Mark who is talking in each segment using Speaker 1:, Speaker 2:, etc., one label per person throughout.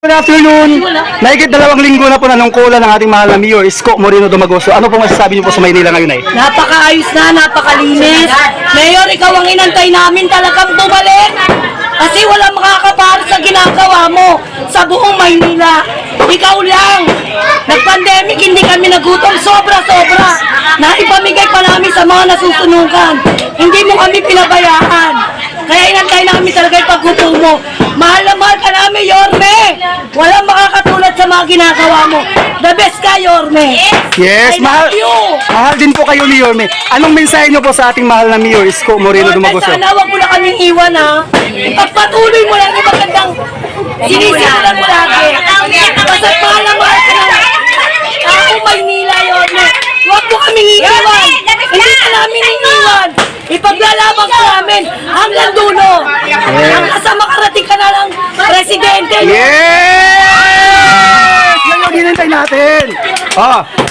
Speaker 1: Good afternoon! Nahigit 2 linggo na po nanungkulan ng ating mahal na Mayor, Isko Moreno Dumagoso. Ano po masasabi niyo po sa Maynila ngayon ay?
Speaker 2: Napakaayos na, napakalinis. Mayor, ikaw ang inantay namin talagang bumalik. Kasi walang makakaparos sa ginagawa mo sa buong Maynila. Ikaw lang. Nag-pandemic, hindi kami nagutom. Sobra-sobra. Naipamigay pa namin sa mga nasusunugan. Hindi mo kami pinabayaan. Kaya inantay namin talaga yung paggupo mo. Mahal na mahal ka namin, Yorme. Walang makakatulad sa mga ginagawa mo. The best ka, Yorme.
Speaker 1: Yes,
Speaker 2: I love you.
Speaker 1: mahal din po kayo ni Yorme. Anong mensahe niyo po sa ating mahal na Mayor, Isko Moreno
Speaker 2: Yorme,
Speaker 1: Dumagoso?
Speaker 2: sana wag mo na kaming iwan, ha. Ipagpatuloy mo lang yung magandang sinisimulan mo lagi. Basta mahal na mahal ka na. Ako, Maynila, Yorme. Wag mo kaming iiwan. Hindi ka namin iiwan. Ipaglalaban ka namin hanggang dulo. Hanggang sa makarating ka na ng presidente.
Speaker 1: Yes! Yan yung hinintay natin.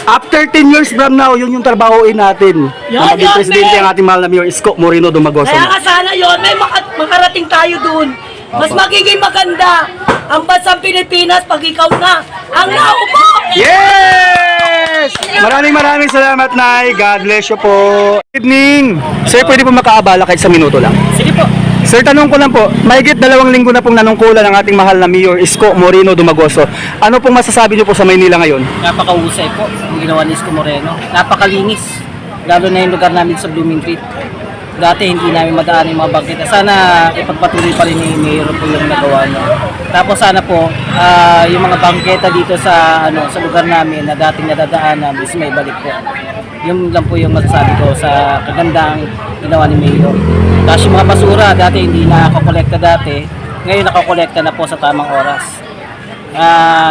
Speaker 1: After 10 years from now, yun yung trabahoin natin.
Speaker 2: Yan,
Speaker 1: Na maging
Speaker 2: yan,
Speaker 1: presidente
Speaker 2: men.
Speaker 1: ang ating mahal na Mayor, Isko Moreno Dumagoso.
Speaker 2: Kaya nga sana yun, may makarating tayo dun. Mas magiging maganda ang bansang Pilipinas pag ikaw na ang naupo.
Speaker 1: Yes! Maraming salamat, Nay. God bless you po. Good evening. Sir, pwede po makaabala kahit sa minuto lang.
Speaker 2: Sige po.
Speaker 1: Sir, tanong ko lang po, mahigit 2 linggo na pong nanungkulan ng ating mahal na Mayor, Isko Moreno Dumagoso. Ano pong masasabi niyo po sa Maynila ngayon?
Speaker 3: Napakahusay po ang ginawa ni Isko Moreno. Napakalinis. Lalo na yung lugar namin sa Blooming Creek. Dati hindi namin madaan yung mga bangketa. Sana ipagpatuloy pa rin ni Mayor po yung nagawa niya. Tapos sana po, yung mga bangketa dito sa sa lugar namin na dating nadadaanan is may balik po. Yun lang po yung masasabi ko sa kagandang ginawa ni Mayor. Tapos yung mga basura, dati hindi nakakolekta dati. Ngayon nakakolekta na po sa tamang oras.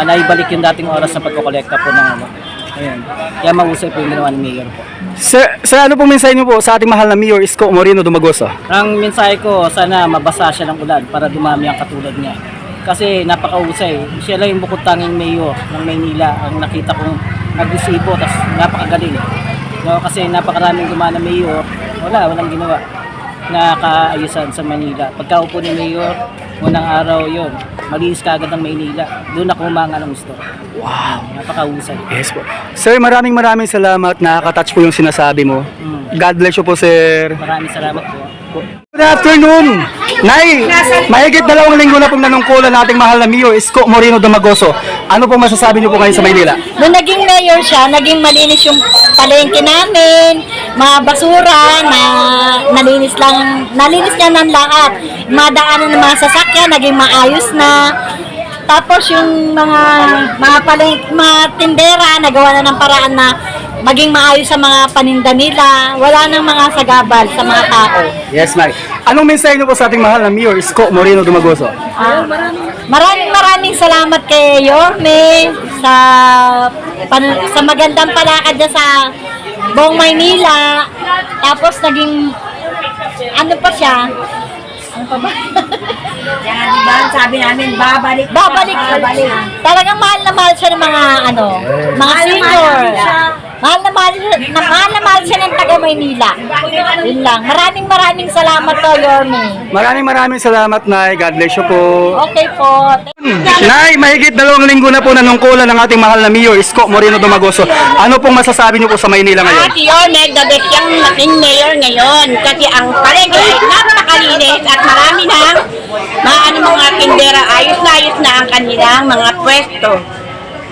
Speaker 3: Naibalik yung dating oras na pagkokolekta po ng Ayun. Kaya mahusay po yung ginawa ni Mayor po.
Speaker 1: Sir, ano pong mensahe niyo po sa ating mahal na Mayor, Isko Moreno Dumagoso?
Speaker 3: Ang mensahe ko, sana mabasa siya ng ulan para dumami ang katulad niya. Kasi napakahusay. Siya lang yung bukod tanging mayor ng Maynila ang nakita kong nag-resibo, tapos napakagaling. No, kasi napakaraming gumana mayor, walang ginawa na kaayusan sa Manila. Pagkaupo ni Mayor, unang araw yon, malinis ka agad ang Maynila. Doon ako umanga ng gusto.
Speaker 1: Wow!
Speaker 3: Napakahusay.
Speaker 1: Yes po. Sir, maraming salamat. Nakaka-touch po yung sinasabi mo. God bless you po, sir.
Speaker 3: Maraming salamat po.
Speaker 1: Good afternoon! Nay, mahigit 2 linggo na pong nanungkulan nating mahal na Mayor, Isko Moreno Dumagoso. Ano pong masasabi niyo po ngayon sa Maynila?
Speaker 2: Nung naging mayor siya, naging malinis yung palengke namin, mga basura, na nalinis niya ng lahat. Mga daanan ng mga sasakyan, naging maayos na. Tapos yung mga tindera, nagawa na ng paraan na maging maayos sa mga paninda nila. Wala nang mga sagabal sa mga tao.
Speaker 1: Yes, Nay. Anong mensahe niyo po sa ating mahal na Mayor, Isko Moreno Dumagoso?
Speaker 2: Maraming salamat kay Yorme sa magandang palakad niya sa buong Maynila. Tapos naging ano pa siya? Ano pa ba?
Speaker 4: Yan, diba? Sabi namin, babalik.
Speaker 2: Babalik. Talagang mahal na mahal siya ng mga senior. Mahal na mahal siya ng taga Maynila. Yun lang. Maraming salamat to, Yorme.
Speaker 1: Maraming salamat, Nay. God bless you po.
Speaker 2: Okay po.
Speaker 1: Nay, mahigit 2 linggo na po nanungkulan ng ating mahal na Mayor, Isko Moreno Dumagoso. Ano pong masasabi niyo po sa Maynila ngayon?
Speaker 4: At Yorme, the best yung naging mayor ngayon. Kasi ang palengke ay napakalinis at marami na mga tindera. Ayos na ang kanilang mga pwesto.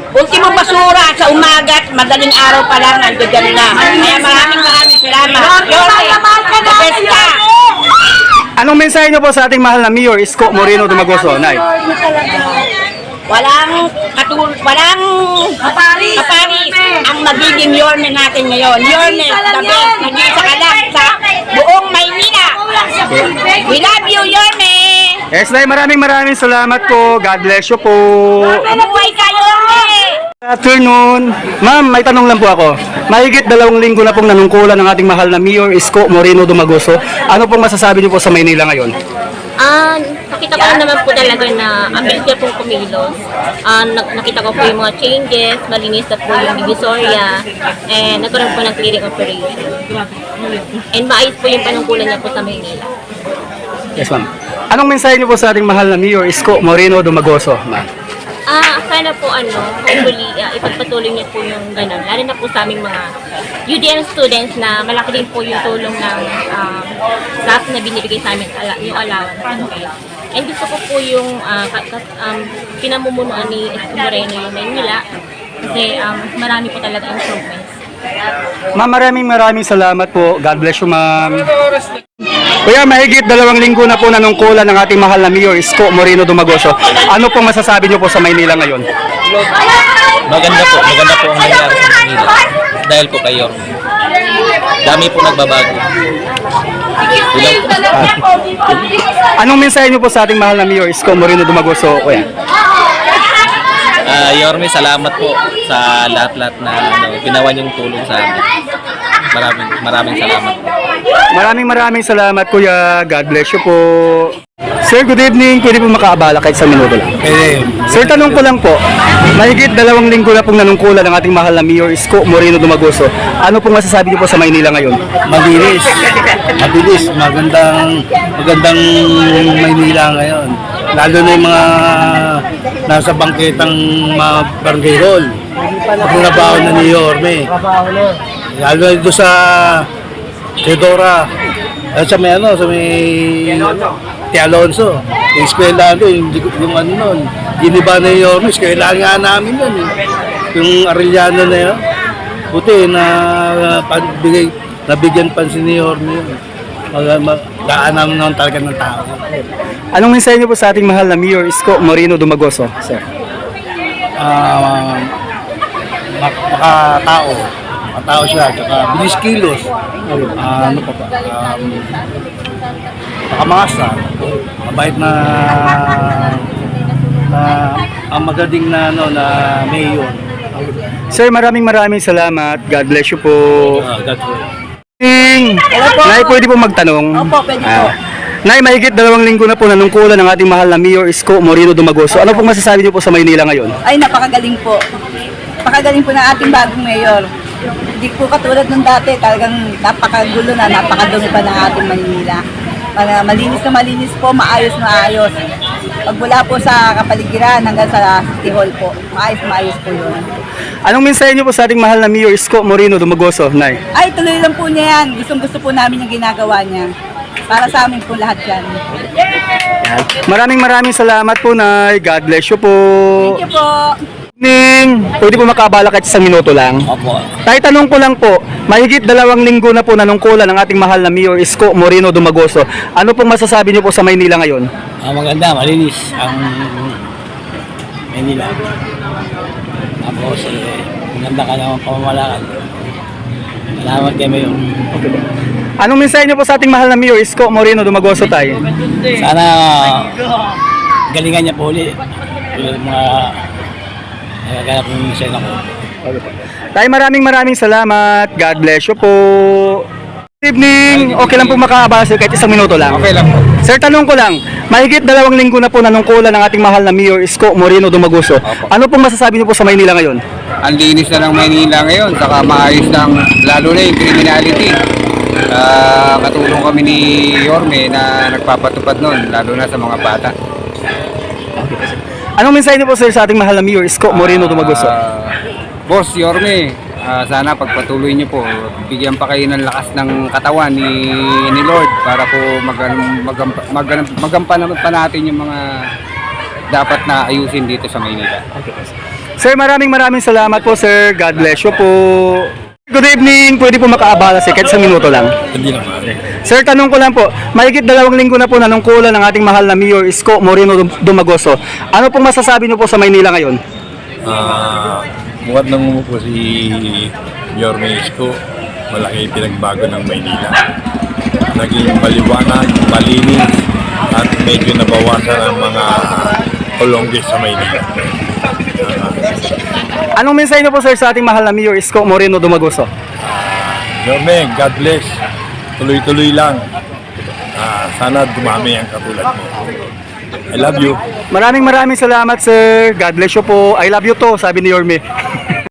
Speaker 4: Ultimo basura sa umaga at madaling araw pa lang nandiyan na. Kaya maraming salamat. Yorme, the best ka.
Speaker 1: Anong mensahe niyo po sa ating mahal na Mayor, Isko Moreno Dumagoso, Nay?
Speaker 4: Walang kaparis ang magiging Yorme natin ngayon. Yorme, the best. Nag-iisa ka lang sa buong Maynila. We love you, Yorme.
Speaker 1: Yes, Nay. Maraming salamat po. God bless you po.
Speaker 4: Mabuhay ka, Yorme.
Speaker 1: Good afternoon. Ma'am, may tanong lang po ako. Mahigit 2 linggo na pong nanungkulan ng ating mahal na Mayor, Isko Moreno Dumagoso. Ano pong masasabi niyo po sa Maynila ngayon?
Speaker 5: Nakita ko naman po talaga na abilis niya pong kumilos. Nakita ko po yung mga changes, malinis na po yung Divisoria, and nagkaroon po ng clearing operation. And maayos po yung panungkulan niya po sa Maynila.
Speaker 1: Yes, ma'am. Anong mensahe niyo po sa ating mahal na Mayor, Isko Moreno Dumagoso, ma'am?
Speaker 5: Sana po hopefully ipagpatuloy niyo po yung ganun. Lalo na po sa aming mga UDM students na malaki din po yung tulong ng staff na binibigay sa amin, yung allowance. Okay. And gusto ko po yung pinamumunuan ni Isko Moreno yung Maynila kasi marami po talaga improvements.
Speaker 1: Ma'am, maraming salamat po. God bless you, ma'am. Kuya, mahigit 2 linggo na po nanungkulan ng ating mahal na Mayor Isko Moreno Dumagoso. Ano pong masasabi niyo po sa Maynila ngayon?
Speaker 6: Maganda po ang nangyayari sa Manila. Dahil po kayo, dami po nagbabago.
Speaker 1: Anong mensahe niyo po sa ating mahal na Mayor Isko Moreno Dumagoso, kuya?
Speaker 6: Yorme, salamat po sa lahat-lahat na ginawa niyong tulong sa amin. Maraming salamat po.
Speaker 1: Maraming salamat, kuya. God bless you po. Sir, good evening. Pwede po makaabala kahit sa minuto lang. Sir, tanong ko lang po. Mahigit 2 linggo na pong nanungkulan ng ating mahal na Mayor Isko Moreno Dumagoso. Ano pong masasabi niyo po sa Maynila ngayon?
Speaker 7: Mabilis, magandang Maynila ngayon. Lalo na yung mga nasa bangketang mga barangay hall. Pagkinabaho na ni Yorme. Lalo na dito sa Sedora. Sa may T. Alonso. Yung eskwela doon, yung nun. Giniba na yung Yorme. Eskwela nga namin yun. Yung Arellano na yun. Buti na nabigyan pansin ni Yorme yun. Daanan naman talaga ng tao.
Speaker 1: Anong mensahe niyo po sa ating mahal na Mayor Isko Moreno Dumagoso, sir?
Speaker 7: Makatao siya, tsaka bilis kilos. Ano pa ba? Makamasa. Mabait na ang magaling na mayor.
Speaker 1: Sir, maraming salamat. God bless you po.
Speaker 7: God
Speaker 1: Nay, pwede po magtanong?
Speaker 2: Opo, pwede po.
Speaker 1: Nay, mahigit 2 linggo na po nanungkulan ng ating mahal na Mayor Isko Moreno Dumagoso. Ano pong masasabi niyo po sa Maynila ngayon?
Speaker 8: Ay, napakagaling po. Napakagaling po ng ating bagong mayor. Hindi po katulad ng dati, talagang napakagulo na, napakadumi pa ng ating Maynila. Malinis po, maayos. Pagmula po sa kapaligiran hanggang sa City Hall po, maayos po yun.
Speaker 1: Anong mensahe niyo po sa ating mahal na Mayor Isko Moreno Dumagoso, Nay?
Speaker 8: Ay, tuloy lang po niya yan. Gustong-gusto po namin yung ginagawa niya. Para sa amin po lahat yan.
Speaker 1: Maraming salamat po, Nay. God bless you po.
Speaker 8: Thank you po.
Speaker 1: Ning, pwede po makabala kahit 1 minuto lang.
Speaker 7: Opo.
Speaker 1: Tay, tanong ko lang po, mahigit 2 linggo na po nanungkulan ng ating mahal na Mayor Isko Moreno Dumagoso. Ano pong masasabi niyo po sa Maynila ngayon?
Speaker 7: Maganda, malinis ang Manila. Tapos, maganda ka naman pamamalakad. Salamat kayo Mayor.
Speaker 1: Anong mensahe niyo po sa ating mahal na Mayor Isko Moreno Dumagoso, Tay?
Speaker 7: Sana galingan niya po ulit. Tulad mga nagaganap yung sena ko.
Speaker 1: Tay, maraming salamat. God bless you po. Good evening. Okay lang po makaabala, sir, kahit 1 minuto lang.
Speaker 6: Okay lang po.
Speaker 1: Sir, tanong ko lang, mahigit 2 linggo na po nanungkulan ng ating mahal na Mayor Isko Moreno Dumagoso. Ano pong masasabi niyo po sa Maynila ngayon?
Speaker 9: Ang linis na ng Maynila ngayon, saka maayos ng lalo na yung criminality. Katulong kami ni Yorme na nagpapatupad nun, lalo na sa mga bata.
Speaker 1: Anong mensahe niyo po, sir, sa ating mahal na Mayor Isko Moreno Dumagoso?
Speaker 9: Boss Yorme, sana pagpatuloy niyo po, bigyan pa kayo ng lakas ng katawan ni Lord para po magampanan pa natin yung mga dapat na ayusin dito sa Maynila.
Speaker 1: Sir, maraming salamat po, sir. God bless you po. Good evening. Pwede po makaabala, sir, kahit 1 minuto lang.
Speaker 7: Hindi naman.
Speaker 1: Sir, tanong ko lang po, mahigit 2 linggo na po nanungkulan ng ating mahal na Mayor Isko Moreno Dumagoso. Ano pong masasabi niyo po sa Maynila ngayon?
Speaker 10: Bukat nang umupo si Yorme Isko, malaki pinagbago ng Maynila. Naging maliwanag, malinis, at medyo nabawasan ang mga kulonggis sa Maynila.
Speaker 1: Anong mensahe niyo po, sir, sa ating mahal na Mayor Isko Moreno Dumagoso?
Speaker 10: Yorme, God bless. Tuloy-tuloy lang. Sana dumami ang katulad mo. I love you.
Speaker 1: Maraming salamat, sir. God bless you po. I love you to, sabi ni Yorme.